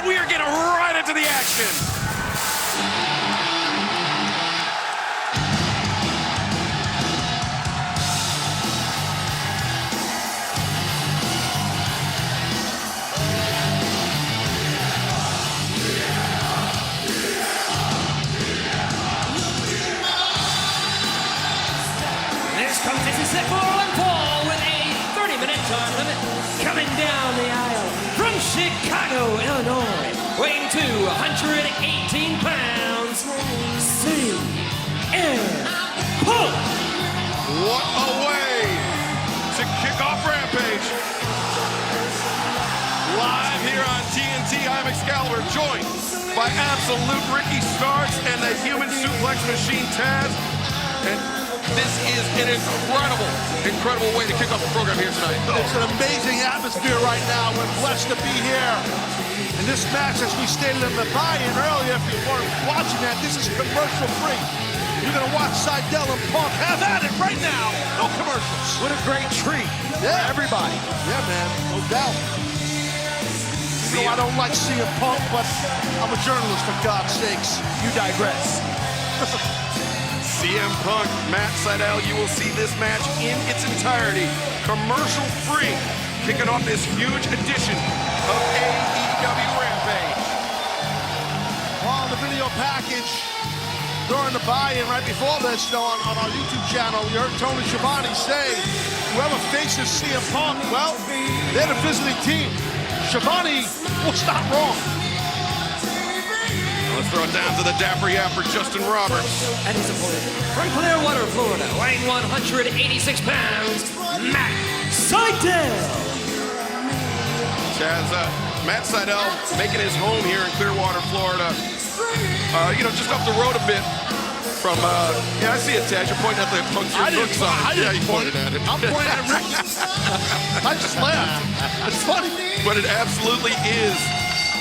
we are getting right into the action. This contest is set for one fall with a 30-minute time limit. Coming down the aisle from Chicago, Illinois, weighing 218 pounds, CM Punk. What a way to kick off Rampage. Live here on TNT, I'm Excalibur, joined by Absolute Ricky Starks and the Human Suplex Machine Taz. And this is an incredible way to kick off the program here tonight. It's an amazing atmosphere right now. We're blessed to be here. And this match, as we stated in the buy-in earlier, if you weren't watching that, this is commercial free. You're going to watch Seidel and Punk have at it right now. No commercials. What a great treat. Yeah. Everybody. Yeah, man. No doubt. You know, I don't like CM Punk, but I'm a journalist, for God's sakes. You digress. CM Punk, Matt Seidel, you will see this match in its entirety, commercial free, kicking off this huge edition of AEW Rampage. On the video package, during the buy-in right before this, you know, on our YouTube channel, you heard Tony Schiavone say, whoever faces CM Punk, well, they're the visiting team. Schiavone was not wrong. Let's throw it down to the dapper yapper, Justin Roberts. And his opponent from Clearwater, Florida, weighing 186 pounds, Matt Seidel. Taz, Matt Seidel making his home here in Clearwater, Florida. You know, just up the road a bit from, yeah, I see it, Taz. You're pointing at the Punk's book sign. Yeah, you pointed at it. I'm pointing at Ricky. I just laughed. It's funny. But it absolutely is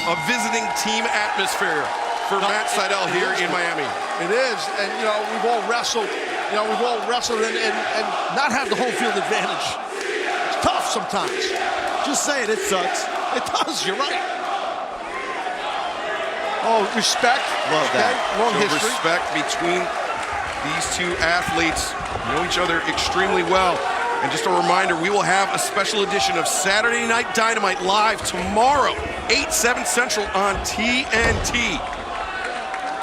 a visiting team atmosphere for Matt Seidel here in Miami. It is, and you know, we've all wrestled. You know, we've all wrestled and not have the home field advantage. It's tough sometimes. Just say it, it sucks. It does, you're right. Oh, respect. Love that. Long So history. respect between these two athletes. Know each other extremely well. And just a reminder, we will have a special edition of Saturday Night Dynamite live tomorrow, 8/7 Central on TNT.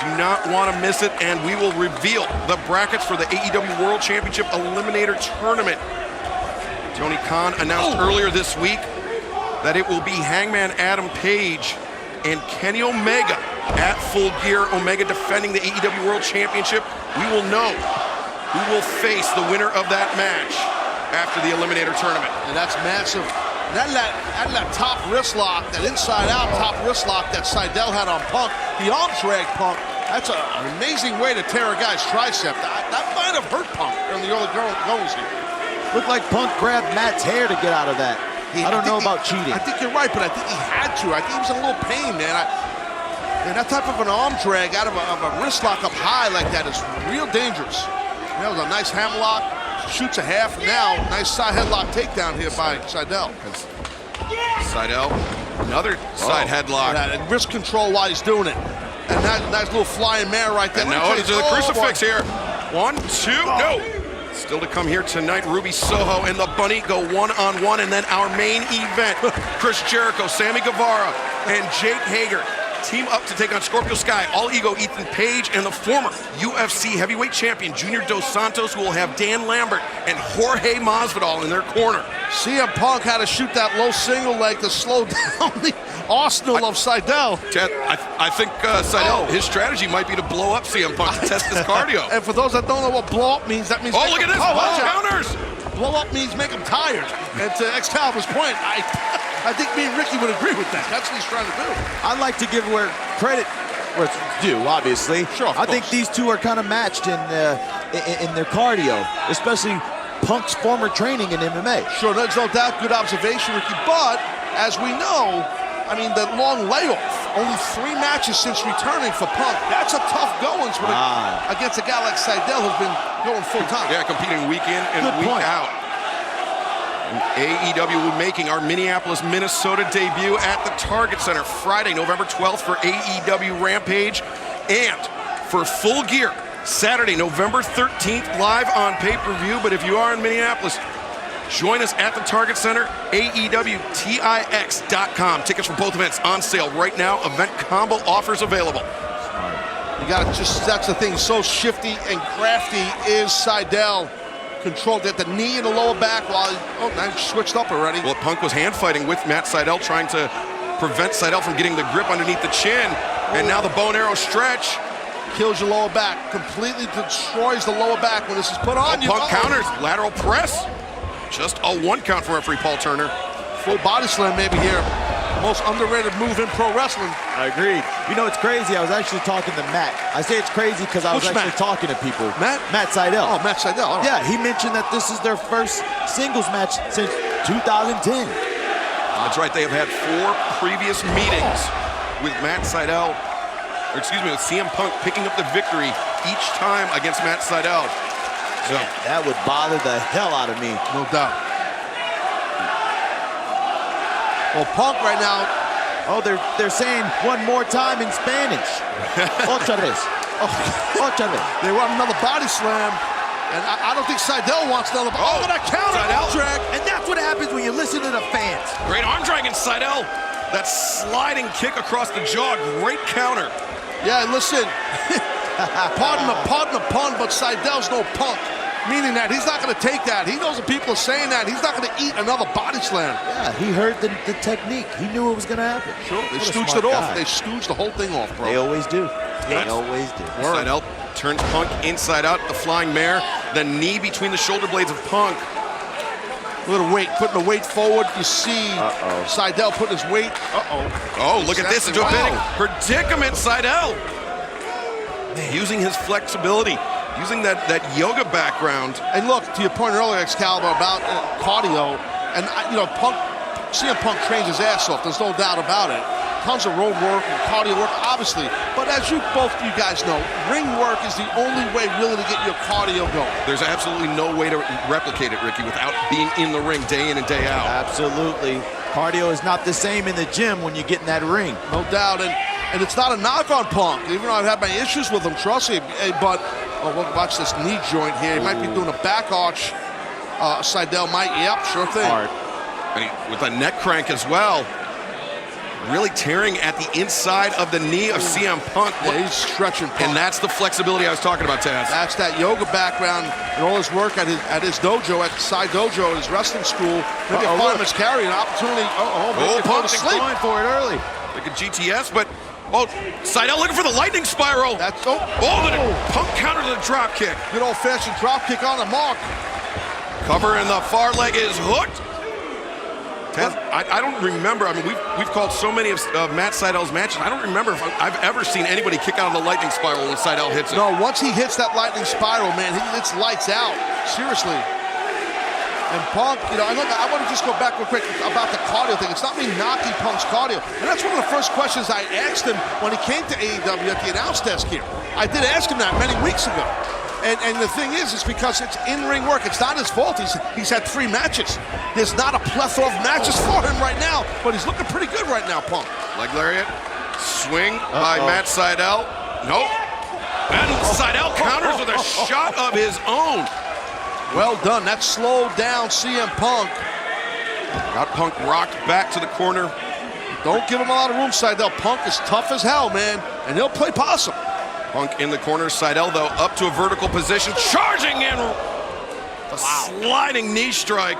Do not want to miss it, and we will reveal the brackets for the AEW World Championship Eliminator Tournament. Tony Khan announced earlier this week that it will be Hangman Adam Page and Kenny Omega at Full Gear. Omega defending the AEW World Championship. We will know who will face the winner of that match after the Eliminator Tournament. And that's massive. That top wrist lock, that inside-out top wrist lock that Seidel had on Punk, the arm drag Punk, that's an amazing way to tear a guy's tricep. That might have hurt Punk in the early goals here. Looked like Punk grabbed Matt's hair to get out of that. I don't know about cheating. I think you're right, but I think he had to. I think he was in a little pain, man. And that type of an arm drag out of a wrist lock up high like that is real dangerous. That was a nice hammerlock. Shoots a half now. Nice side headlock takedown here by Seidel. Seidel, another side headlock. And wrist control while he's doing it. And that nice little flying mare right there. And now to the crucifix here. 1, 2, no. Still to come here tonight, Ruby Soho and the Bunny go one-on-one, and then our main event, Chris Jericho, Sammy Guevara, and Jake Hager team up to take on Scorpio Sky, All Ego Ethan Page, and the former UFC heavyweight champion Junior Dos Santos, who will have Dan Lambert and Jorge Masvidal in their corner. CM Punk had to shoot that low single leg to slow down the arsenal of Seidel. Chad, I think Seidel, his strategy might be to blow up CM Punk to test his cardio. And for those that don't know what blow up means, that means... Oh, look at this, counters! Blow up means make him tired. And to Excalibur's point, I think me and Ricky would agree with that. That's what he's trying to do. I like to give where credit where it's due, obviously. Sure, I think these two are kind of matched in their cardio, especially Punk's former training in MMA. Sure, there's no doubt. Good observation, Ricky. But, as we know, I mean, the long layoff, only 3 matches since returning for Punk. That's a tough going against a guy like Seidel who's been going full time. Yeah, competing week in and week out. AEW will be making our Minneapolis, Minnesota debut at the Target Center Friday, November 12th for AEW Rampage. And for Full Gear, Saturday, November 13th, live on pay-per-view. But if you are in Minneapolis, join us at the Target Center, AEWTIX.com. Tickets for both events on sale right now. Event combo offers available. You got to just, that's the thing, so shifty and crafty is Seidel. Controlled at the knee and the lower back while he, now he switched up already. Well, Punk was hand fighting with Matt Seidel, trying to prevent Seidel from getting the grip underneath the chin. And now the bow and arrow stretch. Kills your lower back, completely destroys the lower back when this is put on you. Punk counters, lateral press. Just a 1 count from referee Paul Turner. Full body slam maybe here. Most underrated move in pro wrestling. I agree. You know, it's crazy. I was actually talking to Matt. I say it's crazy because I was actually talking to people. Matt Seidel. Oh, Matt Seidel. All right. Yeah, he mentioned that this is their first singles match since 2010. That's right. They have had 4 previous meetings with Matt Seidel, or excuse me, with CM Punk picking up the victory each time against Matt Seidel. So that would bother the hell out of me. No doubt. Well, Punk right now. Oh, they're saying one more time in Spanish. Otra vez. Otra vez. They want another body slam. And I don't think Seidel wants another. Oh, that counter arm drag. And that's what happens when you listen to the fans. Great arm drag in Seidel. That sliding kick across the jaw. Great counter. Yeah, listen. pardon the pun, but Seidel's no punk. Meaning that he's not going to take that. He knows the people are saying that. He's not going to eat another body slam. Yeah, he heard the technique. He knew it was going to happen. Sure, they stooged it off. They stooged the whole thing off, bro. They always do. They always do. Seidel turns Punk inside out, the flying mare, the knee between the shoulder blades of Punk. A little weight, putting the weight forward. You see Seidel putting his weight. Oh, look at this. Into a big predicament, Seidel. Using his flexibility. Using that yoga background. And look, to your point earlier, Excalibur, about cardio, and CM Punk trains his ass off. There's no doubt about it. Tons of road work and cardio work, obviously. But as you guys know, ring work is the only way really to get your cardio going. There's absolutely no way to replicate it, Ricky, without being in the ring day in and day out. Absolutely. Cardio is not the same in the gym when you get in that ring. No doubt. And it's not a knock on Punk, even though I've had my issues with him, trust me. But watch this knee joint here. He might be doing a back arch. Seidel might, yep, sure thing. Hard. With a neck crank as well. Really tearing at the inside of the knee of CM Punk. Yeah, he's stretching Punk. And that's the flexibility I was talking about, Taz. That's that yoga background and all his work at his dojo, at Side Dojo, at his wrestling school. Maybe a fun miscarry, an opportunity. Punk's going for it early. Like a GTS, but Seidel looking for the lightning spiral. The Punk counter to the drop kick. Good old-fashioned drop kick on the mark. Cover in the far leg is hooked. Taz, I don't remember. I mean, we've called so many of Matt Seidel's matches. I don't remember if I've ever seen anybody kick out of the lightning spiral when Seidel hits it. No, once he hits that lightning spiral, man, it's lights out. Seriously. And Punk, I want to just go back real quick about the cardio thing. It's not me knocking Punk's cardio. And that's one of the first questions I asked him when he came to AEW at the announce desk here. I did ask him that many weeks ago. And the thing is, it's because it's in-ring work. It's not his fault. He's had 3 matches. There's not a plethora of matches for him right now, but he's looking pretty good right now, Punk. Leg lariat, swing by Matt Seidel. Nope. And Seidel counters with a shot of his own. Well done. That slowed down CM Punk. Got Punk rocked back to the corner. Don't give him a lot of room, Seidel. Punk is tough as hell, man, and he'll play possum. Punk in the corner. Seidel, though, up to a vertical position, charging in. A sliding knee strike.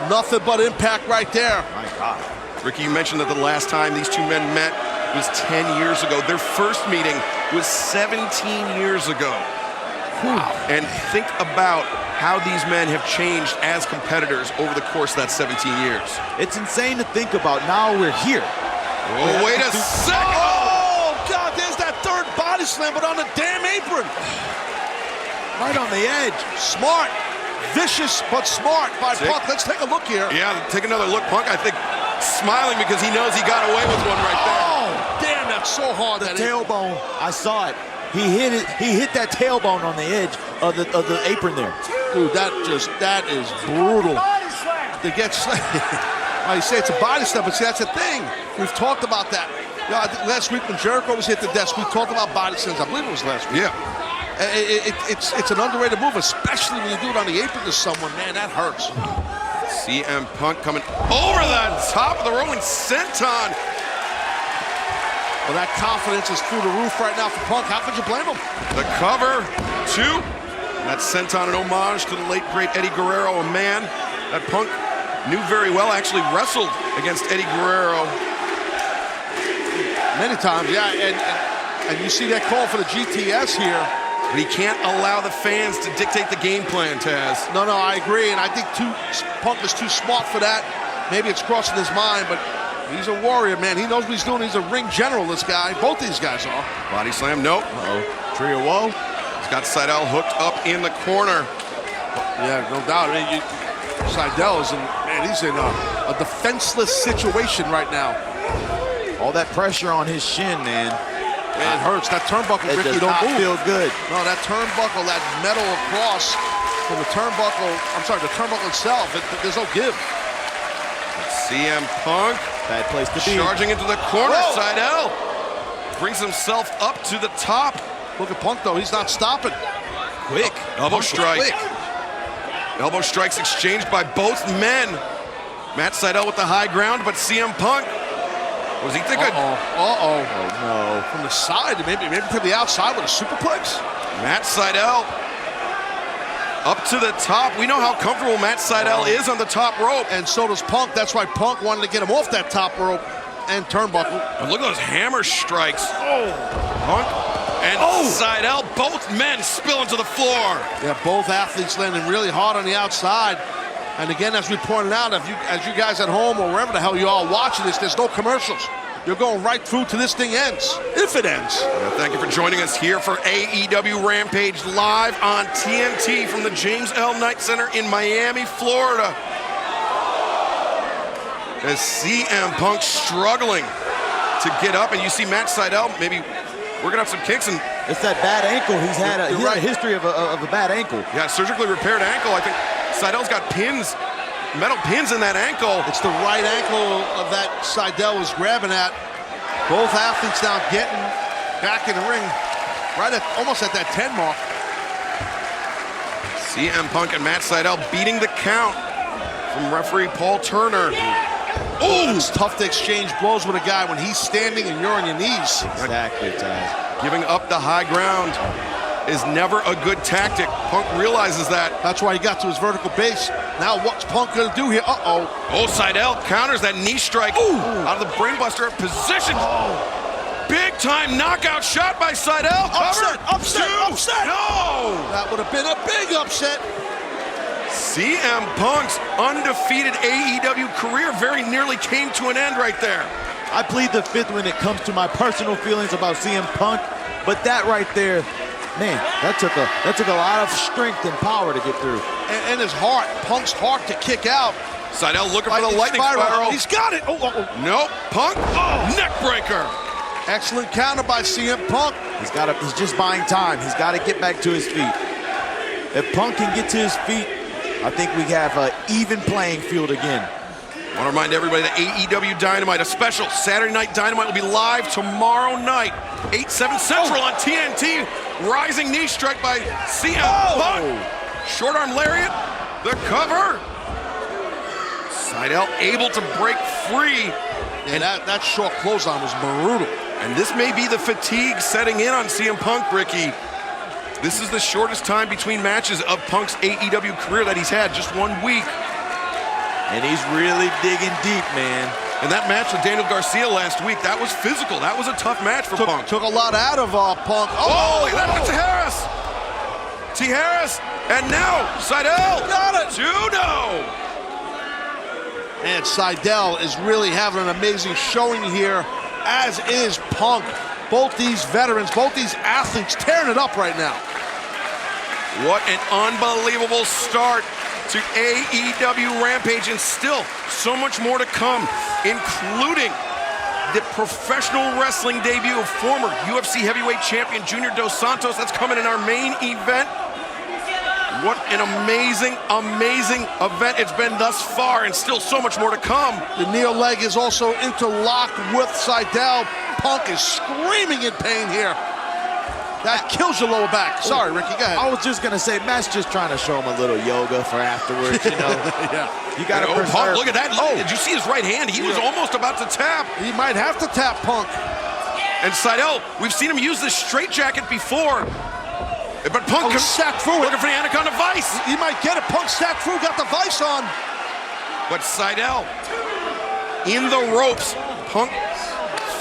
Nothing but impact right there. My God. Ricky, you mentioned that the last time these two men met was 10 years ago. Their first meeting was 17 years ago. Wow. And think about how these men have changed as competitors over the course of that 17 years. It's insane to think about. Now we're here. Oh, wait a second. Oh, God, there's that third body slam, but on the damn apron. Right on the edge. Smart. Vicious, but smart by Punk. Let's take a look here. Yeah, take another look. Punk, I think, smiling because he knows he got away with one right there. Oh, damn, that's so hard. The tailbone, I saw it. He hit it. He hit that tailbone on the edge of the apron there. Dude, that is brutal. to get well, you say it's a body slam, but see, that's the thing. We've talked about that. You know, I think last week when Jericho was hit the desk, we talked about body slams. I believe it was last week. Yeah. It's an underrated move, especially when you do it on the apron to someone. Man, that hurts. CM Punk coming over the top of the rolling senton. Well, that confidence is through the roof right now for Punk. How could you blame him? The cover, 2. And that senton, an homage to the late, great Eddie Guerrero, a man that Punk knew very well, actually wrestled against Eddie Guerrero. Many times, yeah, and you see that call for the GTS here. But he can't allow the fans to dictate the game plan, Taz. No, I agree, and I think Punk is too smart for that. Maybe it's crossing his mind, but he's a warrior, man. He knows what he's doing. He's a ring general, this guy. Both these guys are. Body slam, nope. Tree of woe. He's got Seidel hooked up in the corner. Yeah, no doubt. I mean, Seidel is he's in a defenseless situation right now. All that pressure on his shin, man. Man, it hurts. That turnbuckle, Ricky, does don't not move. feel good. No, that turnbuckle, that metal across from the turnbuckle, the turnbuckle itself, there's no give. CM Punk. Bad place to be. Charging into the corner. Whoa. Seidel brings himself up to the top. Look at Punk, though. He's not stopping. Quick. Elbow strike. Quick. Elbow strikes exchanged by both men. Matt Seidel with the high ground, but CM Punk, was he thinking? Oh, no. From the side, maybe to the outside with a superplex? Matt Seidel up to the top. We know how comfortable Matt Seidel is on the top rope. And so does Punk. That's why Punk wanted to get him off that top rope and turnbuckle. And look at those hammer strikes. Punk and Seidel, both men spill into the floor. Yeah, both athletes landing really hard on the outside. And again, as we pointed out, as you guys at home or wherever the hell you are watching this, there's no commercials. You're going right through till this thing ends, if it ends. Thank you for joining us here for AEW Rampage live on TNT from the James L. Knight Center in Miami, Florida. As CM Punk struggling to get up, and you see Matt Seidel maybe working up some kicks. And it's that bad ankle. He's had a history of a bad ankle. Yeah, surgically repaired ankle. I think Seidel's got pins, metal pins in that ankle. It's the right ankle of that Seidel was grabbing at. Both athletes now getting back in the ring, right at almost at that 10 mark. CM Punk and Matt Seidel beating the count from referee Paul Turner. Oh, it's tough to exchange blows with a guy when he's standing and you're on your knees. Exactly, Taz. Giving up the high ground is never a good tactic. Punk realizes that. That's why he got to his vertical base. Now what's Punk gonna do here? Oh, Seidel counters that knee strike out of the brainbuster position. Big time knockout shot by Seidel. Upset. No! That would have been a big upset. CM Punk's undefeated AEW career very nearly came to an end right there. I plead the fifth when it comes to my personal feelings about CM Punk, but that right there, man, that took a lot of strength and power to get through. And his heart, Punk's heart to kick out. Seidel looking for the lightning spiral. He's got it. Nope. Punk. Neck breaker. Excellent counter by CM Punk. He's just buying time. He's got to get back to his feet. If Punk can get to his feet, I think we have an even playing field again. I want to remind everybody that AEW Dynamite, a special Saturday Night Dynamite, will be live tomorrow night, 8/7 Central on TNT. Rising knee strike by CM Punk. Short arm lariat, the cover. Seidel able to break free. And that short clothesline was brutal. And this may be the fatigue setting in on CM Punk, Ricky. This is the shortest time between matches of Punk's AEW career that he's had, just 1 week. And he's really digging deep, man. And that match with Daniel Garcia last week, that was physical. That was a tough match for Punk. Took a lot out of Punk. Look at that, Tijeras. Tijeras, and now Seidel. Got it. Judo. And Seidel is really having an amazing showing here, as is Punk. Both these veterans, both these athletes tearing it up right now. What an unbelievable start to AEW Rampage, and still so much more to come, including the professional wrestling debut of former UFC heavyweight champion Junior Dos Santos. That's coming in our main event. What an amazing, amazing event it's been thus far, and still so much more to come. The knee leg is also interlocked with Seidel. Punk is screaming in pain here. That kills your lower back. Sorry, Ricky, go ahead. I was just gonna say, Matt's just trying to show him a little yoga for afterwards, you know. Yeah. You gotta preserve. Punk, look at that. Did you see his right hand? He was almost about to tap. He might have to tap Punk. And Seidel, we've seen him use this straitjacket before. But Punk sacked through it. looking for the Anaconda Vice. He might get it. Punk sacked through, got the vice on. But Seidel in the ropes. Punk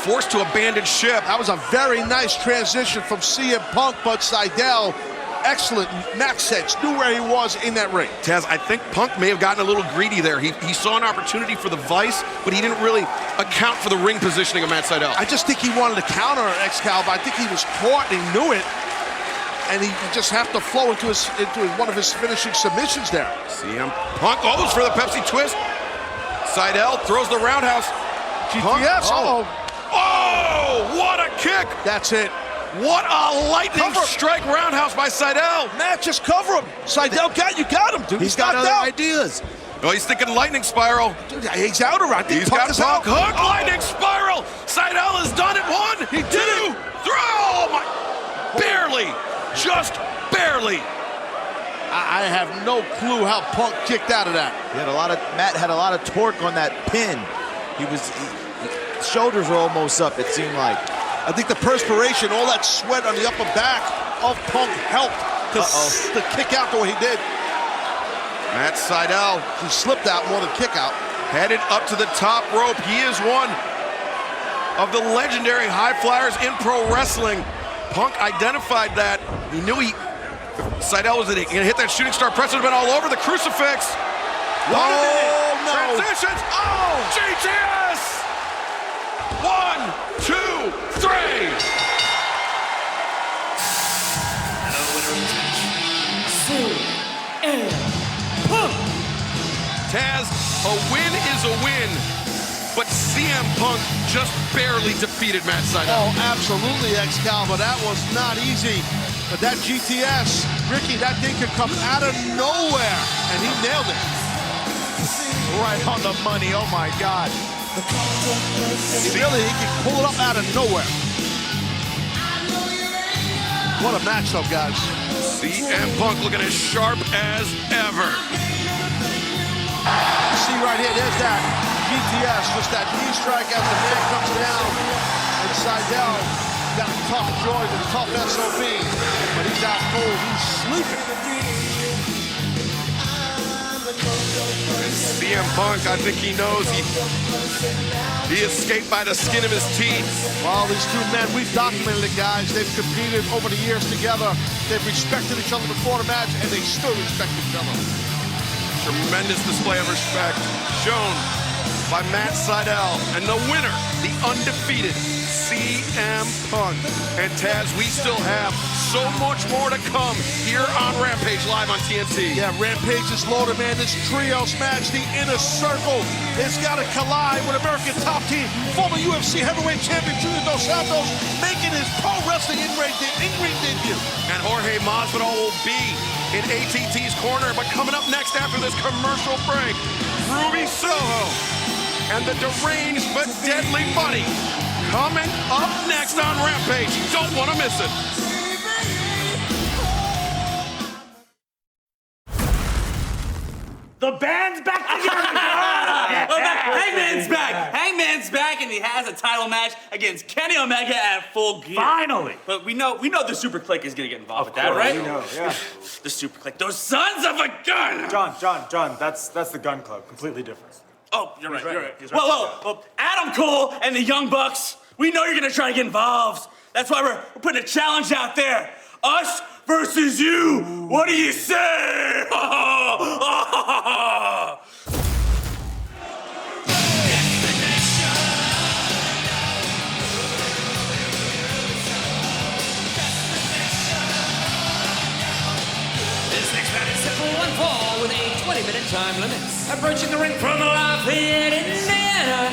forced to abandon ship. That was a very nice transition from CM Punk, but Seidel, excellent match sense, knew where he was in that ring. Taz, I think Punk may have gotten a little greedy there. He saw an opportunity for the Vice, but he didn't really account for the ring positioning of Matt Seidel. I just think he wanted to counter Excalibur. I think he was caught and he knew it. And he just have to flow into one of his finishing submissions there. CM Punk goes for the Pepsi twist. Seidel throws the roundhouse. GTS, Oh, what a kick! That's it. What a lightning strike roundhouse by Seidel. Matt, just cover him. Seidel got him, dude. He's got other ideas. Oh, he's thinking lightning spiral. Dude, he's out around. He's got Punk hook, lightning spiral. Seidel has done it. 1, 2, 3. Oh my! Barely, just barely. I have no clue how Punk kicked out of that. Matt had a lot of torque on that pin. Shoulders were almost up, it seemed like. I think the perspiration, all that sweat on the upper back of Punk helped to kick out the way he did. Matt Seidel, he slipped out more than kick out. Headed up to the top rope. He is one of the legendary high flyers in pro wrestling. Punk identified that. He knew Seidel was going to hit that shooting star press. Would have been all over the crucifix. Oh, no. Transitions. Oh, GTS. 1, 2, 3. CM Punk. Taz, a win is a win, but CM Punk just barely defeated Matt Seidel. Oh, absolutely, Excalibur. That was not easy. But that GTS, Ricky, that thing could come out of nowhere, and he nailed it. Right on the money, oh my God. Really, he can pull it up out of nowhere. What a match, though, guys. CM Punk looking as sharp as ever. See right here, there's that GTS, just that knee strike as the man comes down. And Seidel got a tough joint and tough SOB, but he's out cold, he's sleeping. CM Punk, I think he knows he escaped by the skin of his teeth. Well, these two men, we've documented it, guys. They've competed over the years together. They've respected each other before the match, and they still respect each other. Tremendous display of respect shown by Matt Seidel, and the winner, the undefeated CM Punk. And Taz, we still have so much more to come here on Rampage live on TNT. Yeah, Rampage is loaded, man. This trios match, the Inner Circle, has got to collide with American Top Team, former UFC heavyweight champion Junior Dos Santos, making his pro wrestling in-ring debut. And Jorge Masvidal will be in ATT's corner, but coming up next after this commercial break, Ruby Soho and the deranged but deadly Buddy coming up next on Rampage. Don't want to miss it. The band's back together! Hangman's back! Hangman's back, and he has a title match against Kenny Omega at Full Gear. Finally! But we know the Super Clique is gonna get involved with that, right? We know, yeah. The Super Clique, those sons of a gun! John, that's the Gun Club. Completely different. Oh, you're right. He's right. Whoa, Adam Cole and the Young Bucks, we know you're gonna try to get involved. That's why we're putting a challenge out there. Us versus you! What do you say? This next match is set for one fall with a 20-minute time limit. Approaching the ring from Lafayette, Indiana,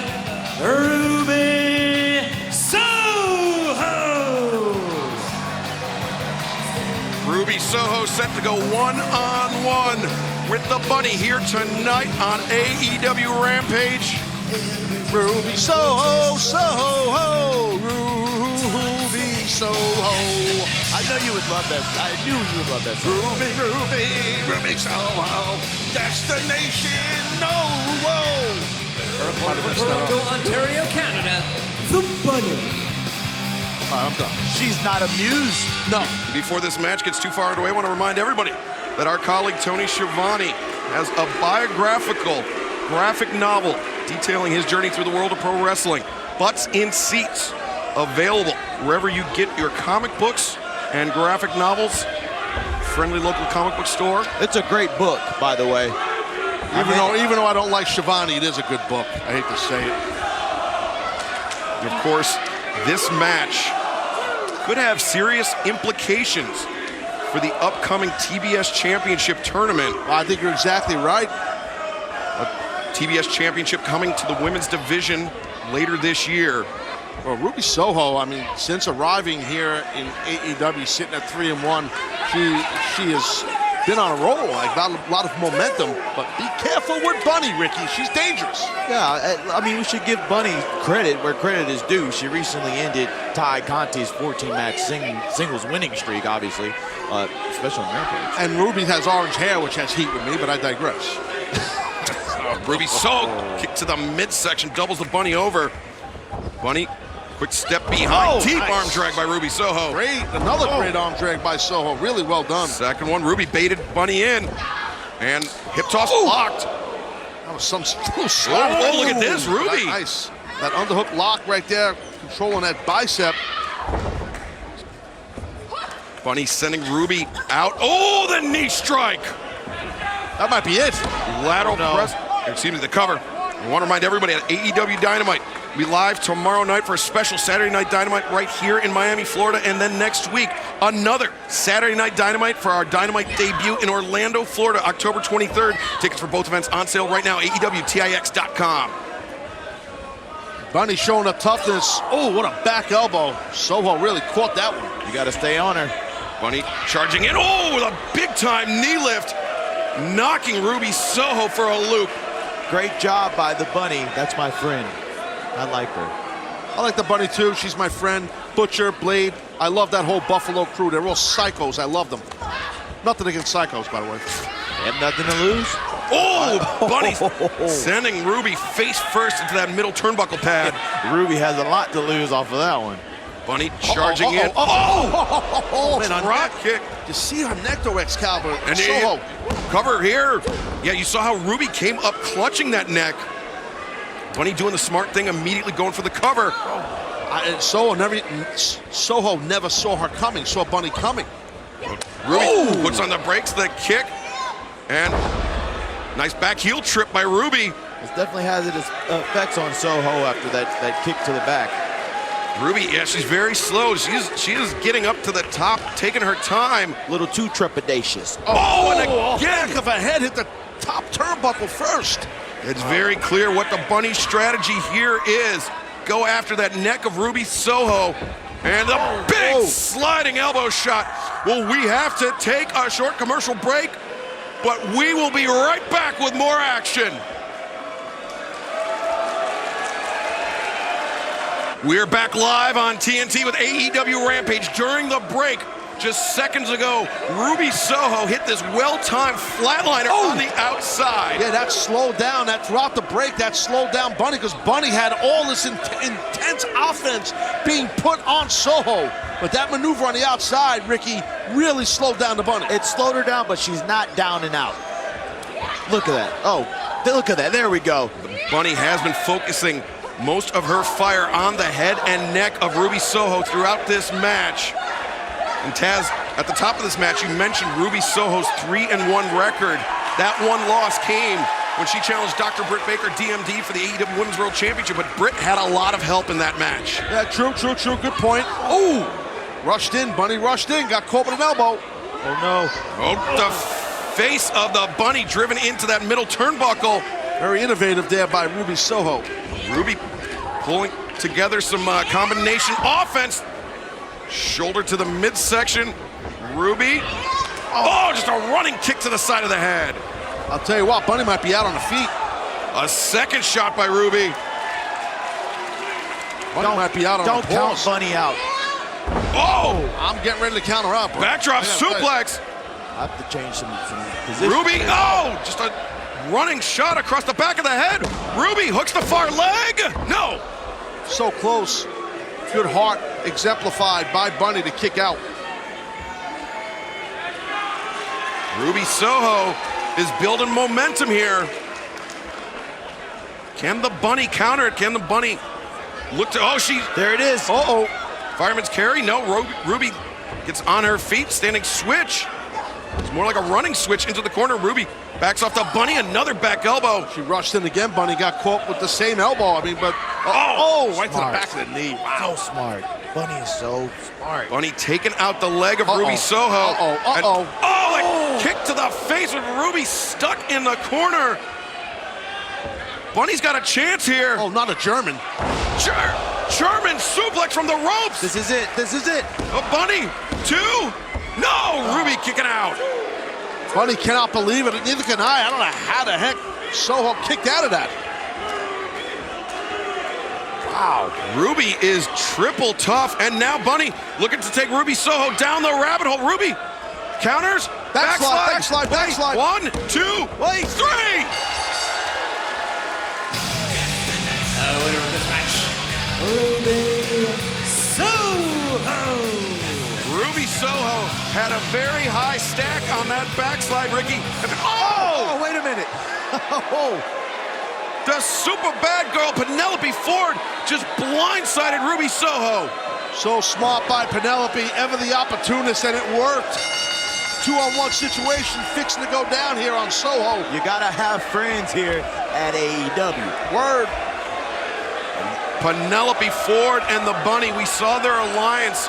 Ruby Soho. Ruby Soho set to go one-on-one with the Bunny here tonight on AEW Rampage. Ruby Soho, Soho, Ruby Soho. I know you would love that. I knew you would love that song. Ruby Soho. Destination, no, From Toronto, Ontario, Canada, the Bunny. I'm done. She's not amused. No. Before this match gets too far away, I want to remind everybody that our colleague Tony Schiavone has a biographical graphic novel detailing his journey through the world of pro wrestling. Butts in Seats, available wherever you get your comic books and graphic novels. Friendly local comic book store. It's a great book, by the way. Even though I don't like Schiavone, it is a good book. I hate to say it. And of course, this match could have serious implications for the upcoming TBS Championship tournament. Well, I think you're exactly right. TBS Championship coming to the women's division later this year. Well, Ruby Soho, I mean, since arriving here in AEW, sitting at 3-1, she has been on a roll, like got a lot of momentum. But be careful with Bunny, Ricky. She's dangerous. Yeah, I mean, we should give Bunny credit where credit is due. She recently ended Ty Conti's 14-match singles winning streak, obviously, especially on Rampage. And Ruby has orange hair, which has heat with me, but I digress. Ruby Soho kick to the midsection, doubles the Bunny over. Bunny, quick step behind. Deep nice. arm drag by Ruby Soho. Great, another great arm drag by Soho. Really well done. Second one, Ruby baited Bunny in. And hip toss blocked. That was some little slow. Oh, look at this, Ruby. Nice. That underhook lock right there, controlling that bicep. Bunny sending Ruby out. Oh, the knee strike. That might be it. Lateral press. Excuse me, the cover. I want to remind everybody at AEW Dynamite, we live tomorrow night for a special Saturday Night Dynamite right here in Miami, Florida. And then next week, another Saturday Night Dynamite for our Dynamite debut in Orlando, Florida, October 23rd. Tickets for both events on sale right now, AEWTIX.com. Bunny showing the toughness. Oh, what a back elbow. Soho really caught that one. You got to stay on her. Bunny charging in. Oh, with a big-time knee lift, knocking Ruby Soho for a loop. Great job by the Bunny. That's my friend. I like her. I like the Bunny too. She's my friend. Butcher, Blade. I love that whole Buffalo crew. They're all psychos. I love them. Nothing against psychos, by the way. They have nothing to lose. Oh, Bunny sending Ruby face first into that middle turnbuckle pad. Ruby has a lot to lose off of that one. Bunny charging in. Man, on Rock kick. You see her neck though, Excalibur. And Soho. Cover here. Yeah, you saw how Ruby came up clutching that neck. Bunny doing the smart thing, immediately going for the cover. Soho never saw her coming, saw Bunny coming. Ruby puts on the brakes, the kick. And nice back heel trip by Ruby. This definitely has its effects on Soho after that kick to the back. Ruby, yeah, she's very slow. She is getting up to the top, taking her time. A little too trepidatious. And again, back of her head hit the top turnbuckle first. It's very clear what the Bunny strategy here is. Go after that neck of Ruby Soho. And the big sliding elbow shot. Well, we have to take a short commercial break, but we will be right back with more action. We're back live on TNT with AEW Rampage. During the break, just seconds ago, Ruby Soho hit this well-timed flatliner on the outside. Yeah, that slowed down. That throughout the break, that slowed down Bunny because Bunny had all this intense offense being put on Soho. But that maneuver on the outside, Ricky, really slowed down the Bunny. It slowed her down, but she's not down and out. Look at that. Oh, look at that. There we go. The Bunny has been focusing most of her fire on the head and neck of Ruby Soho throughout this match. And Taz, at the top of this match, you mentioned Ruby Soho's 3-1 record. That one loss came when she challenged Dr. Britt Baker, DMD, for the AEW Women's World Championship, but Britt had a lot of help in that match. Yeah, true. Good point. Oh, rushed in. Bunny rushed in. Got caught with an elbow. Oh, no. Oh, the face of the Bunny driven into that middle turnbuckle. Very innovative there by Ruby Soho. Ruby pulling together some combination offense. Shoulder to the midsection. Ruby Oh, just a running kick to the side of the head. I'll tell you what, Bunny might be out on the feet. A second shot by Ruby. Bunny might be out on Don't the count pause. Bunny out. Oh! I'm getting ready to counter up. Backdrop I gotta tell you. suplex. I have to change some positions. Ruby, oh! Just a running shot across the back of the head. Ruby hooks the far leg. No! So close. Good heart exemplified by Bunny to kick out. Ruby Soho is building momentum here. Can the Bunny counter it? Can the Bunny look to, oh, she, There it is. Uh-oh. fireman's carry? No, Ruby gets on her feet, standing switch. It's more like a running switch into the corner. Ruby backs off the Bunny, another back elbow. She rushed in again. Bunny got caught with the same elbow. I mean, but right to the back of the knee. Wow. So smart. Bunny is so smart. Bunny taking out the leg of Ruby Soho. And- a kick to the face with Ruby stuck in the corner. Bunny's got a chance here. Oh, not a German. German suplex from the ropes. This is it. This is it. A Bunny, 2. No, Ruby kicking out. Bunny cannot believe it, and neither can I. I don't know how the heck Soho kicked out of that. Wow. Ruby is triple tough, and now Bunny looking to take Ruby Soho down the rabbit hole. Ruby counters, Backslide. 1, 2, Wait. 3. Winner of this match, Ruby Soho. Ruby Soho had a very high stack on that backslide, Ricky. Oh, wait a minute. Oh. The super bad girl Penelope Ford just blindsided Ruby Soho. So smart by Penelope, ever the opportunist, and it worked. 2-on-1 situation fixing to go down here on Soho. You gotta have friends here at AEW. Word. Penelope Ford and the Bunny, we saw their alliance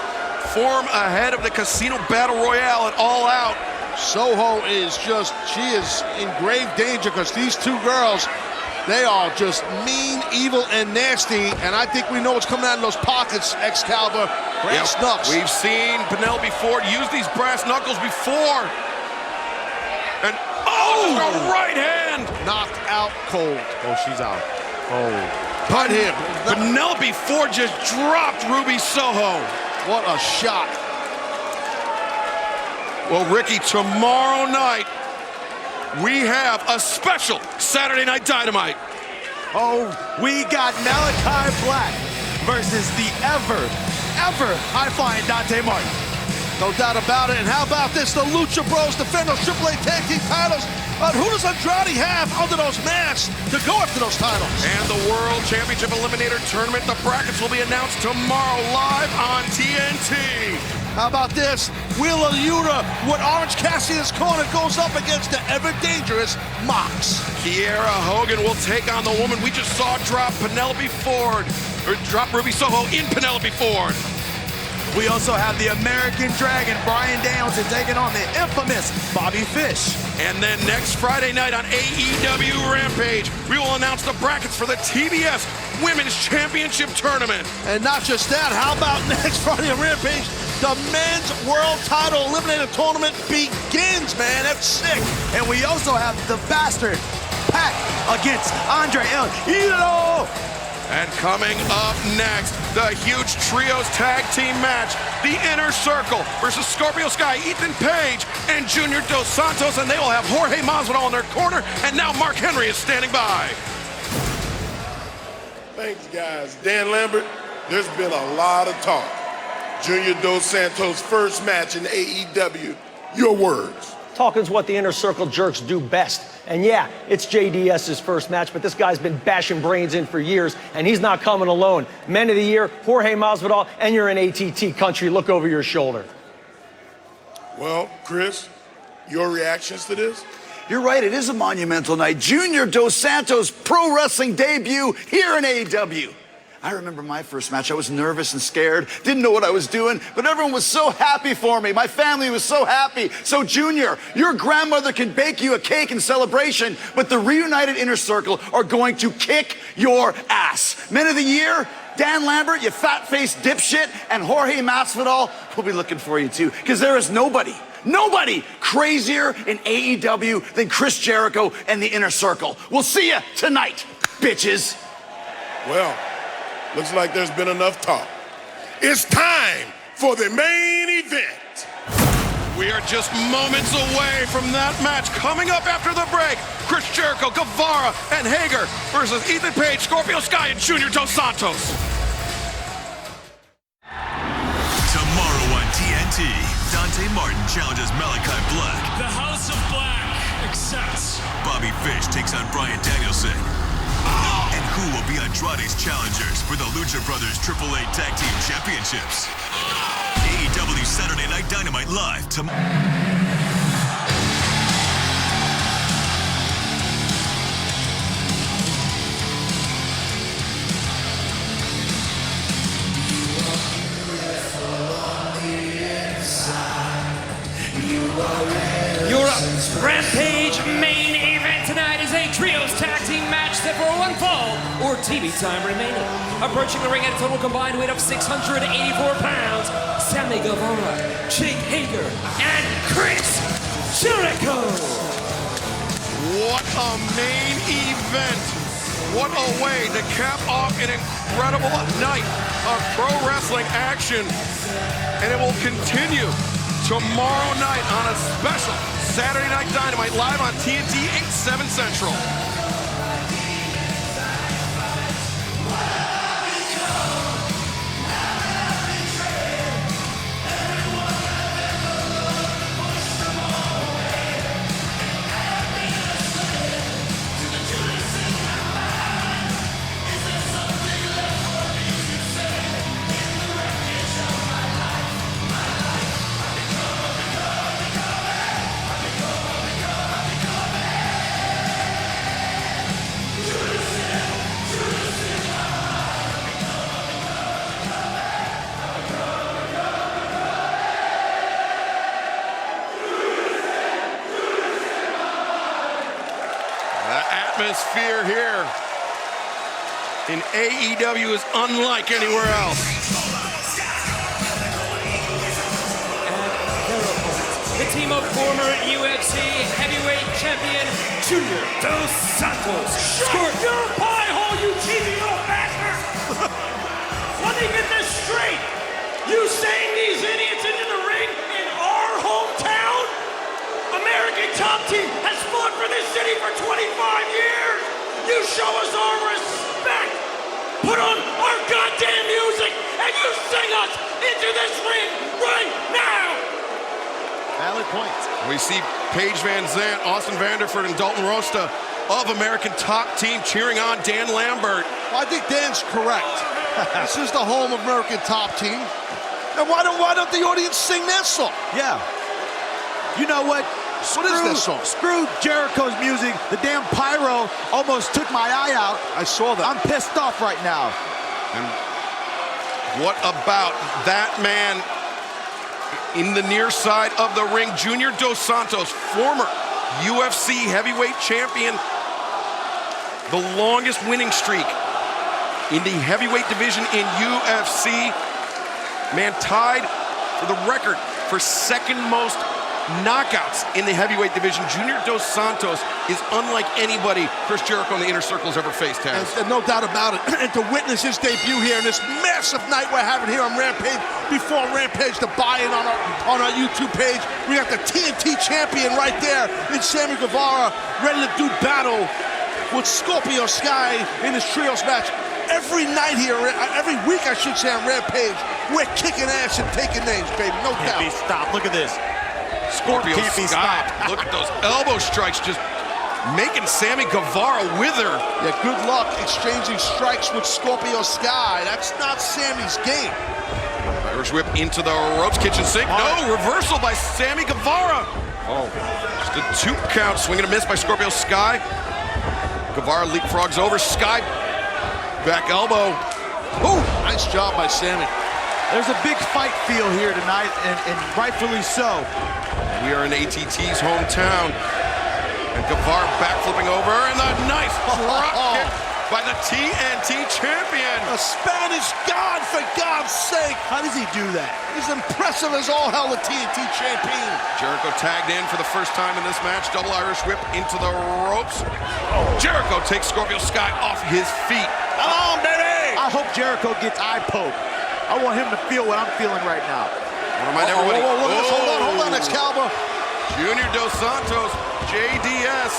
form ahead of the Casino Battle Royale at All Out. Soho is just, she is in grave danger because these two girls, they are just mean, evil, and nasty. And I think we know what's coming out of those pockets, Excalibur. Brass knucks. We've seen Penelope Ford use these brass knuckles before. And a right hand. Knocked out cold. Oh, she's out. Oh. Put him. Penelope Ford just dropped Ruby Soho. What a shot. Well, Ricky, tomorrow night, we have a special Saturday Night Dynamite. Oh, we got Malachi Black versus the ever high-flying Dante Martin. No doubt about it. And how about this? The Lucha Bros defend those AAA tag team titles. Who does Andrade have under those masks to go after those titles? And the World Championship Eliminator Tournament, the brackets will be announced tomorrow live on TNT. How about this? Wheeler Yuta with Orange Cassidy's corner goes up against the ever-dangerous Mox. Kiera Hogan will take on the woman we just saw drop Penelope Ford, or drop Ruby Soho in Penelope Ford. We also have the American Dragon, Bryan Danielson, taking on the infamous Bobby Fish. And then next Friday night on AEW Rampage, we will announce the brackets for the TBS Women's Championship Tournament. And not just that, how about next Friday on Rampage? The men's world title eliminator tournament begins, man. That's sick. And we also have the Bastard Pac against Andre El Idolo. And coming up next, the huge trios tag team match, the Inner Circle versus Scorpio Sky, Ethan Page, and Junior Dos Santos, and they will have Jorge Masvidal in their corner, and now Mark Henry is standing by. Thanks, guys. Dan Lambert, there's been a lot of talk. Junior Dos Santos' first match in AEW. Your words. Talking's what the Inner Circle jerks do best. And yeah, it's JDS's first match, but this guy's been bashing brains in for years, and he's not coming alone. Men of the Year, Jorge Masvidal, and you're in ATT country. Look over your shoulder. Well, Chris, your reactions to this? You're right, it is a monumental night. Junior Dos Santos' pro wrestling debut here in AEW. I remember my first match. I was nervous and scared, didn't know what I was doing, but everyone was so happy for me. My family was so happy. So, Junior, your grandmother can bake you a cake in celebration, but the reunited Inner Circle are going to kick your ass. Men of the Year, Dan Lambert, you fat-faced dipshit, and Jorge Masvidal will be looking for you too, because there is nobody Nobody crazier in AEW than Chris Jericho and the Inner Circle. We'll see you tonight, bitches. Well, looks like there's been enough talk. It's time for the main event. We are just moments away from that match. Coming up after the break, Chris Jericho, Guevara, and Hager versus Ethan Page, Scorpio Sky, and Junior Dos Santos. Tomorrow on TNT, Dante Martin challenges Malachi Black. The House of Black accepts. Bobby Fish takes on Bryan Danielson. And who will be Andrade's challengers for the Lucha Brothers AAA Tag Team Championships? AEW Saturday Night Dynamite live tomorrow. Your Rampage main event tonight is a trios tag team match set for one fall or TV time remaining. Approaching the ring at a total combined weight of 684 pounds, Sammy Guevara, Jake Hager, and Chris Jericho. What a main event. What a way to cap off an incredible night of pro wrestling action. And it will continue tomorrow night on a special Saturday Night Dynamite live on TNT 8/7 Central. Atmosphere here in AEW is unlike anywhere else. The team of former UFC heavyweight champion Junior Dos Santos. Shut your pie hole, you cheesy little bastard! Let me get this straight. You sang these idiots into the ring in our hometown? American Top Team has fought for this city for 25 years. You show us our respect. Put on our goddamn music and you sing us into this ring right now. Valid point. We see Paige Van Zant, Austin Vanderford, and Dalton Rosta of American Top Team cheering on Dan Lambert. Well, I think Dan's correct. This is the home of American Top Team. And why don't the audience sing their song? Yeah. You know what? What is this song? Screw Jericho's music. The damn pyro almost took my eye out. I saw that. I'm pissed off right now. And what about that man in the near side of the ring, Junior Dos Santos, former UFC heavyweight champion, the longest winning streak in the heavyweight division in UFC. Man tied for the record for second most knockouts in the heavyweight division. Junior Dos Santos is unlike anybody Chris Jericho and the Inner Circle has ever faced, Taz. And no doubt about it. And to witness his debut here in this massive night we're having here on Rampage, before Rampage, the buy-in on our YouTube page, we got the TNT champion right there in Sammy Guevara, ready to do battle with Scorpio Sky in this trios match. Every night here, every week I should say on Rampage, we're kicking ass and taking names, baby, no doubt. Can't be stopped. Look at this. Scorpio Can't be Sky. stopped. Look at those elbow strikes, just making Sammy Guevara wither. Yeah, good luck exchanging strikes with Scorpio Sky. That's not Sammy's game. Irish whip into the ropes, kitchen sink. No, reversal by Sammy Guevara. Oh, just a 2 count, swing and a miss by Scorpio Sky. Guevara leapfrogs over, Sky back elbow. Ooh, nice job by Sammy. There's a big fight feel here tonight, and rightfully so. We are in ATT's hometown. And Guevara backflipping over, and a nice drop kick by the TNT champion. A Spanish god, for God's sake. How does he do that? He's impressive as all hell, the TNT champion. Jericho tagged in for the first time in this match. Double Irish whip into the ropes. Jericho takes Scorpio Sky off his feet. Come on, baby. I hope Jericho gets eye poke. I want him to feel what I'm feeling right now. I want to remind everybody. Whoa, look at this. Hold on, Excalibur. Junior Dos Santos, JDS.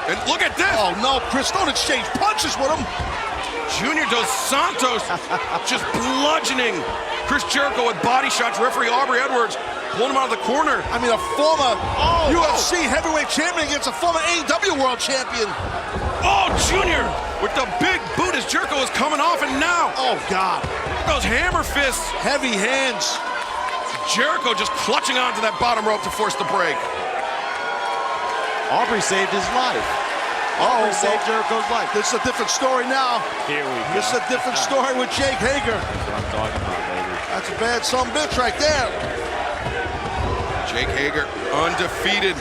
And look at this. Oh, no, Chris, don't exchange punches with him. Junior Dos Santos just bludgeoning Chris Jericho with body shots. Referee Aubrey Edwards pulling him out of the corner. I mean, a former UFC heavyweight champion against a former AEW world champion. Oh, Junior with the big boot as Jericho is coming off, and now. Oh, God. Those hammer fists. Heavy hands. Jericho just clutching onto that bottom rope to force the break. Aubrey saved his life. Aubrey saved Jericho's life. This is a different story now. Here we go. This is a different story with Jake Hager. That's what I'm talking about, baby. That's a bad son of a bitch right there. Jake Hager undefeated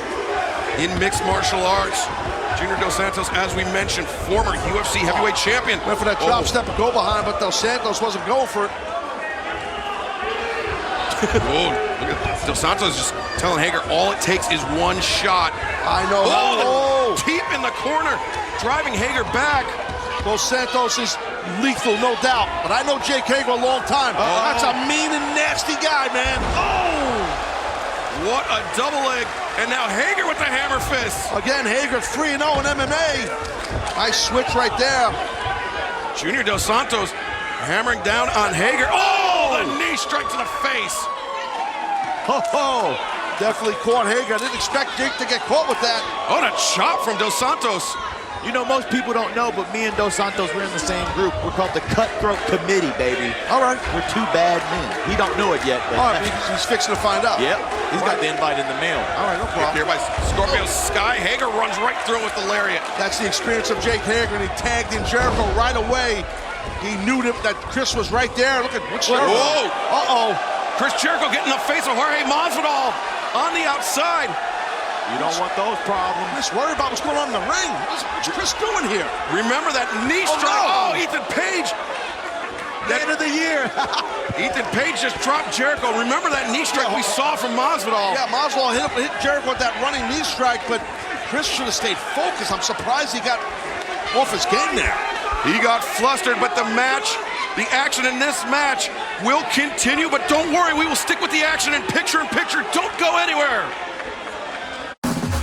in mixed martial arts. Junior Dos Santos, as we mentioned, former UFC heavyweight champion. Went for that drop step and go behind, but Dos Santos wasn't going for it. Whoa, look at Dos Santos just telling Hager all it takes is one shot. I know. Oh, deep in the corner, driving Hager back. Dos Santos is lethal, no doubt. But I know Jake Hager a long time. That's a mean and nasty guy, man. Oh! What a double leg. And now Hager with the hammer fist. Again, Hager 3-0 in MMA. Nice switch right there. Junior Dos Santos hammering down on Hager. Oh, the knee strike to the face. Ho-ho. Definitely caught Hager. I didn't expect Jake to get caught with that. Oh, and a chop from Dos Santos. You know, most people don't know, but me and Dos Santos, we're in the same group. We're called the Cutthroat Committee, baby. All right. We're two bad men. He don't know it yet. But All right, he's fixing to find out. Yep, he's got the invite in the mail. All right, no problem. Here by Scorpio Sky. Hager runs right through with the lariat. That's the experience of Jake Hager, and he tagged in Jericho right away. He knew that Chris was right there. Look at what's Jericho. Whoa! Uh-oh. Chris Jericho getting the face of Jorge Masvidal on the outside. You don't want those problems. Just worry about what's going on in the ring. What's Chris doing here? Remember that knee strike? No. Oh, Ethan Page. End of the year. Ethan Page just dropped Jericho. Remember that knee strike we saw from Masvidal? Yeah, Masvidal hit Jericho with that running knee strike, but Chris should have stayed focused. I'm surprised he got off his game there. He got flustered, but the action in this match will continue. But don't worry, we will stick with the action in picture-in-picture. Don't go anywhere.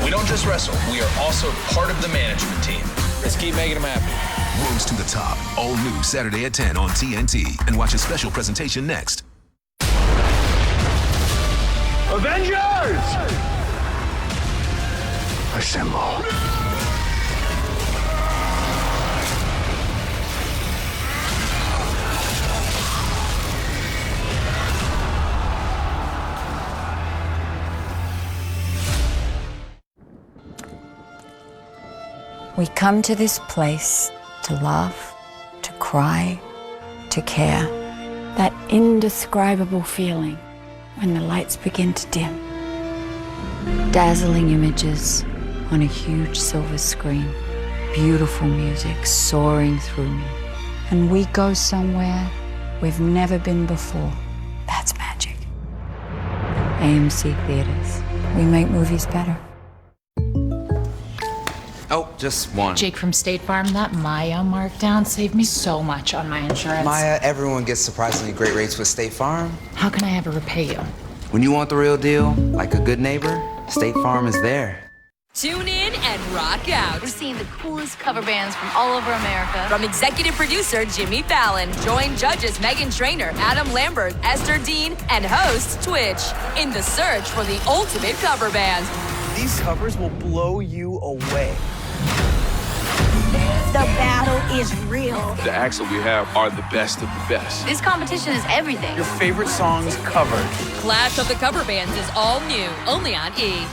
We don't just wrestle, we are also part of the management team. Let's keep making them happy. Rose to the Top, all new Saturday at 10 on TNT. And watch a special presentation next. Avengers! Assemble. We come to this place to laugh, to cry, to care. That indescribable feeling when the lights begin to dim. Dazzling images on a huge silver screen. Beautiful music soaring through me. And we go somewhere we've never been before. That's magic. AMC Theaters. We make movies better. Oh, just one. Jake from State Farm, that Maya markdown saved me so much on my insurance. Maya, everyone gets surprisingly great rates with State Farm. How can I ever repay you? When you want the real deal, like a good neighbor, State Farm is there. Tune in and rock out. We're seeing the coolest cover bands from all over America. From executive producer Jimmy Fallon, join judges Megan Trainor, Adam Lambert, Esther Dean, and host Twitch in the search for the ultimate cover band. These covers will blow you away. The battle is real. The acts that we have are the best of the best. This competition is everything. Your favorite songs covered. Clash of the Cover Bands is all new, only on E!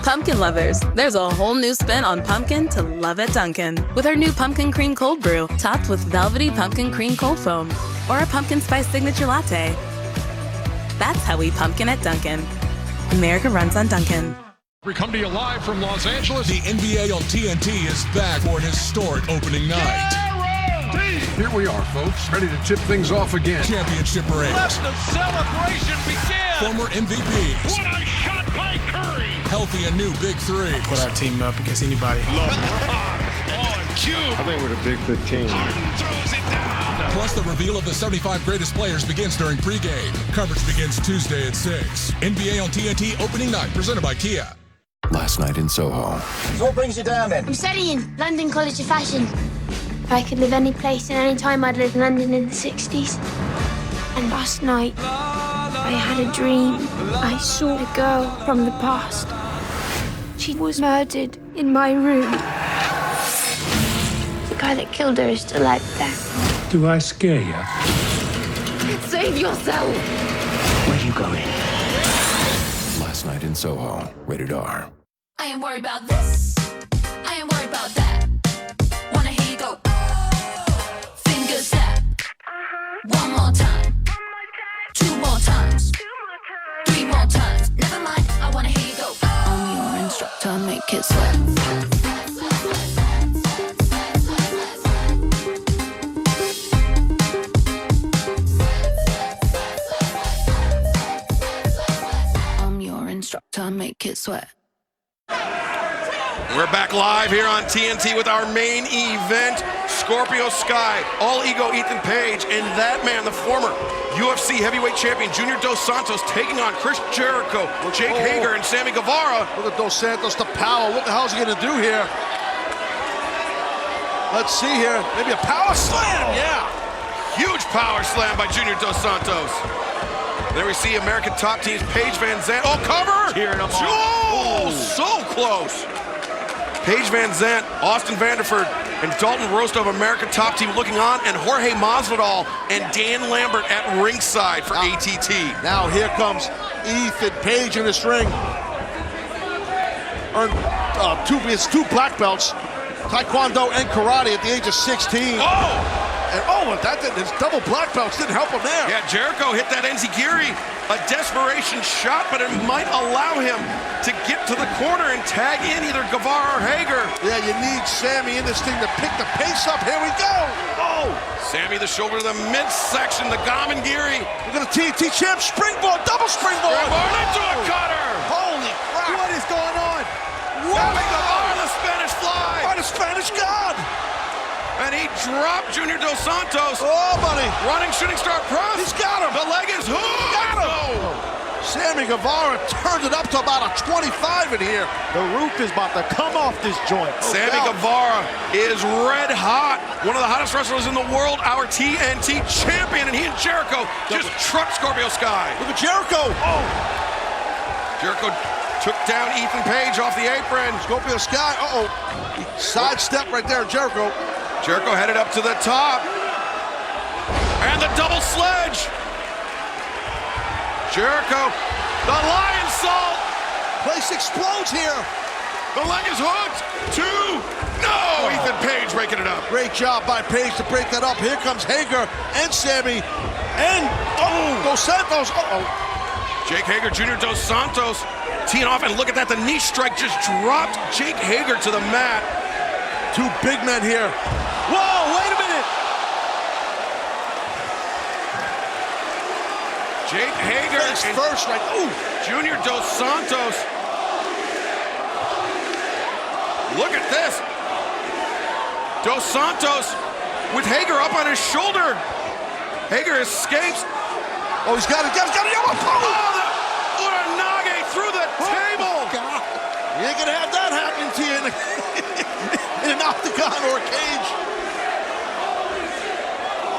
Pumpkin lovers, there's a whole new spin on pumpkin to love at Dunkin'. With our new Pumpkin Cream Cold Brew, topped with velvety pumpkin cream cold foam, or a pumpkin spice signature latte. That's how we pumpkin at Dunkin'. America runs on Dunkin'. We come to you live from Los Angeles. The NBA on TNT is back for an historic opening night. Here we are, folks, ready to tip things off again. Championship ring. Let the celebration begin. Former MVPs. What a shot by Curry. Healthy and new big threes. Put our team up against anybody. On cue. I think we're a big, good team. Harden throws it down. Plus, the reveal of the 75 greatest players begins during pregame. Coverage begins Tuesday at 6. NBA on TNT opening night, presented by Kia. Last night in Soho. So what brings you down then? I'm studying London College of Fashion. If I could live any place and any time, I'd live in London in the 60s. And last night, I had a dream. I saw a girl from the past. She was murdered in my room. The guy that killed her is still out there. Do I scare you? Save yourself! Where are you going? Last night in Soho. Rated R. I ain't worried about this. I ain't worried about that. Wanna hear you go. Fingers that. One more time. Two more times. Three more times. Never mind. I wanna hear you go. I'm your instructor. Make it sweat. Instructor, make it sweat. We're back live here on TNT with our main event, Scorpio Sky, All Ego Ethan Page, and that man, the former UFC heavyweight champion, Junior Dos Santos, taking on Chris Jericho, Jake Hager, and Sammy Guevara. Look at Dos Santos, the power. What the hell is he going to do here? Let's see here. Maybe a power slam, yeah. Huge power slam by Junior Dos Santos. There we see American top teams, Paige Van Zandt. Oh, cover! Tearing them off. Oh, so close. Paige Van Zandt, Austin Vanderford, and Dalton Roast of American top team looking on, and Jorge Masvidal and Dan Lambert at ringside for ATT. Now here comes Ethan Page in this ring. Earned two black belts, Taekwondo and karate at the age of 16. Oh! And his double black belts didn't help him there. Yeah, Jericho hit that enziguri, a desperation shot, but it might allow him to get to the corner and tag in either Guevara or Hager. Yeah, you need Sammy in this thing to pick the pace up. Here we go. Oh! Sammy the shoulder to the midsection, the Gamengiri. Look at the TNT champ springboard, double springboard. Springboard into a cutter. Holy crap. What is going on? Sammy Guevara, the Spanish fly. By the Spanish God. And he dropped Junior Dos Santos. Oh, buddy. Running shooting star press. He's got him. The leg is hooked. Got him. Oh. Sammy Guevara turned it up to about a 25 in here. The roof is about to come off this joint. Sammy Guevara is red hot. One of the hottest wrestlers in the world, our TNT champion, and he and Jericho just trucked Scorpio Sky. Look at Jericho. Oh. Jericho took down Ethan Page off the apron. Scorpio Sky, sidestep right there, Jericho. Jericho headed up to the top. And the double sledge. Jericho, the lion salt. Place explodes here. The leg is hooked. Two. No, Ethan Page breaking it up. Great job by Page to break that up. Here comes Hager and Sammy. And, Dos Santos. Jake Hager, Junior Dos Santos teeing off. And look at that, the knee strike just dropped Jake Hager to the mat. Two big men here. Whoa, wait a minute. Jake Hager is first, like, Junior Dos Santos. Look at this. Dos Santos with Hager up on his shoulder. Hager escapes. Oh, he's got it. Oh, Uranage through the table. God. You ain't gonna have that happen to you in an octagon or a cage.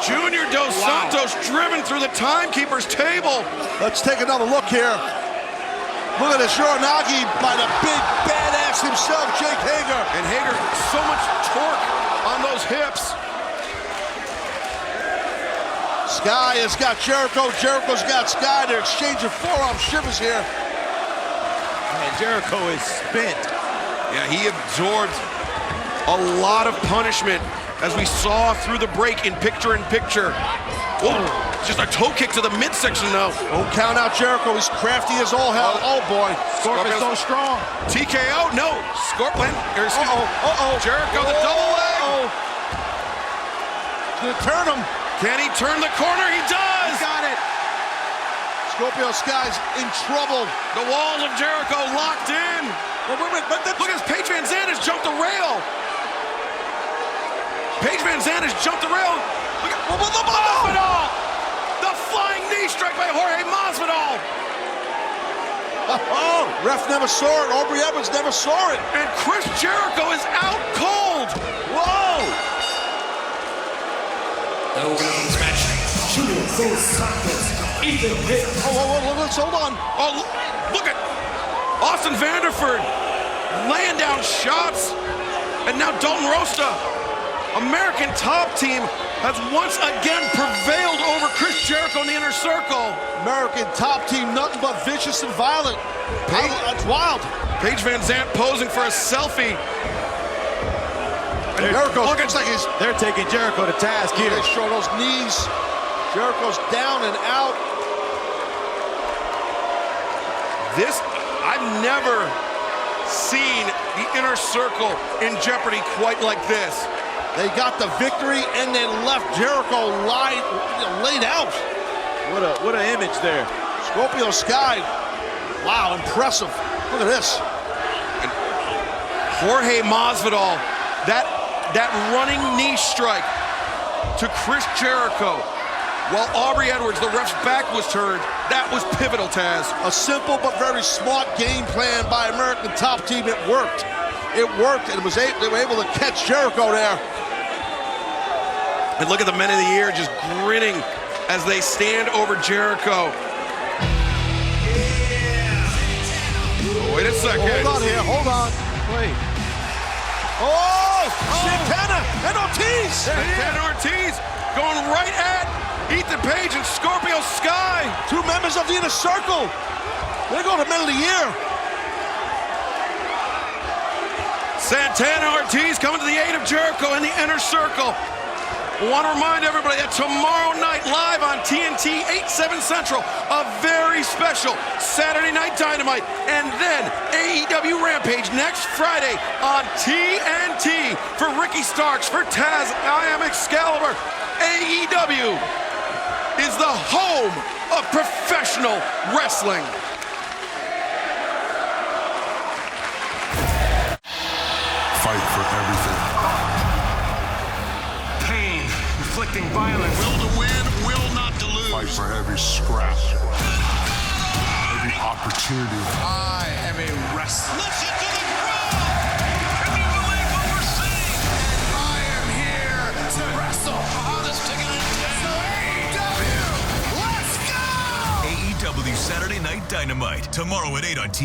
Junior Dos Santos driven through the timekeeper's table. Let's take another look here. Look at this Uranage by the big badass himself, Jake Hager. And Hager, so much torque on those hips. Sky has got Jericho. Jericho's got Sky. They're exchanging forearm shivers here. Man, Jericho is spent. Yeah, he absorbed a lot of punishment, as we saw through the break in picture-in-picture. Oh, just a toe kick to the midsection, though. Don't count out Jericho. He's crafty as all hell. Oh, boy. Scorpion's so strong. TKO, no. Scorpion. Jericho, the double leg. He's going to turn him. Can he turn the corner? He does. He got it. Scorpio Sky's in trouble. The walls of Jericho locked in. But look at Paige Van Zandt has jumped the rail. Paige Van Zandt has jumped the rail. Look at Masvidal. The flying knee strike by Jorge Masvidal. Oh, ref never saw it. Aubrey Edwards never saw it. And Chris Jericho is out cold. Whoa. The opener of this match, 15OCTOBAR, Ethan Hit. Let's hold on. Oh, look at Austin Vanderford laying down shots. And now Dalton Rosta, American Top Team, has once again prevailed over Chris Jericho in the inner circle. American Top Team, nothing but vicious and violent. That's wild. Paige Van Zandt posing for a selfie. And Jericho looks like they're taking Jericho to task here. They show those knees. Jericho's down and out. This, I've never seen the inner circle in jeopardy quite like this. They got the victory and then left Jericho laid out. What an image there. Scorpio Sky. Wow, impressive. Look at this. And Jorge Masvidal, that running knee strike to Chris Jericho, while Aubrey Edwards, the ref's back was turned. That was pivotal, Taz. A simple but very smart game plan by American Top Team. It worked. It worked, and they were able to catch Jericho there. And look at the men of the year just grinning as they stand over Jericho. Wait a second. Hold on here, hold on. Wait. Oh! Santana and Ortiz! Santana and Ortiz going right at Ethan Page and Scorpio Sky. Two members of the inner circle. They're going to men of the year. Santana and Ortiz coming to the aid of Jericho in the inner circle. I want to remind everybody that tomorrow night, live on TNT 8/7 Central, a very special Saturday Night Dynamite, and then AEW Rampage next Friday on TNT. For Ricky Starks, for Taz, I am Excalibur. AEW is the home of professional wrestling. Fight for everything. Inflicting violence. Will to win, will not to lose. Fight for every scrap. Every opportunity. I am a wrestler. Listen to the crowd! Can you believe what we're seeing? I am here to wrestle. Hottest ticket in town. AEW, let's go! AEW Saturday Night Dynamite. Tomorrow at 8 on TV.